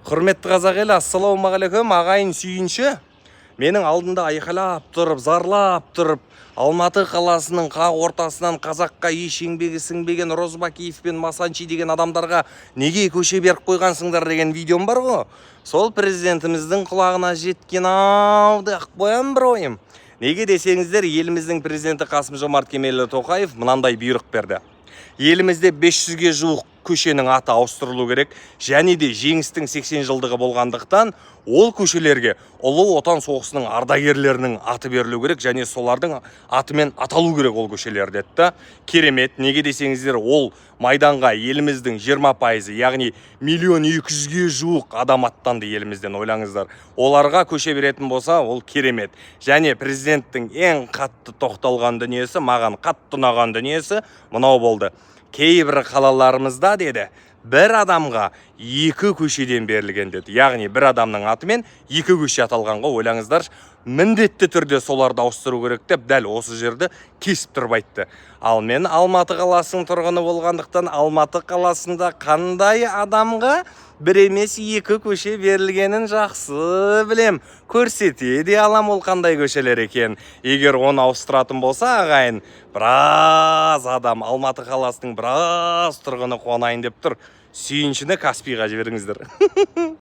Құрметті қазақ елі, ассалаумағалейкум, ағайын сүйінші. Менің алдында айқайлап тұрып, зарлап тұрып, Алматы қаласының қақ ортасынан қазаққа еш еңбегі сіңбеген Розбакиев пен Масанчи деген адамдарға неге көше беріп қойғансыңдар деген видеом бар ғой. Сол президентіміздің құлағына жеткен ау деп қоям бір ойым. Неге десеңіздер, еліміздің президенті Қасым-Жомарт Кемелұлы Тоқаев мынандай бұйрық берді. Елімізде 500-ге жуық көшенің аты ауыстырылу керек, және де жеңістің 80 жылдығы болғандықтан ол көшелерге Ұлы Отан соғысының ардагерлерінің аты берілу керек, және солардың атымен аталу керек ол көшелер деді. Керемет. Неге десеңіздер, ол майданға еліміздің 20%, яғни 1.200.000-ге жуық адам аттанды елімізден, ойлаңыздар. Оларға көше беретін болса, ол керемет. Және президенттің ең қатты тоқталған дүниесі, маған қатты ұнаған дүниесі мынау болды. Кейбір қалаларымызда деді, бір адамға 2 көшеден берілген деді. Яғни бір адамның атымен 2 көше аталғанға, ойлаңыздар, міндетті түрде соларды ауыстыру керек деп дәл осы жерді кесіп тұрып айтты. Ал мен Алматы қаласының тұрғыны болғандықтан, Алматы қаласында қандай адамға бір емес 2 көше берілгенін жақсы білем. Көрсете де алам ол қандай көшелер екен. Егер оны ауыстыратын болса, ағайын, біраз адам, Алматы қаласының біраз тұрғыны қуанайын деп тұр. Сүйіншіні Каспийға жіберіңіздер.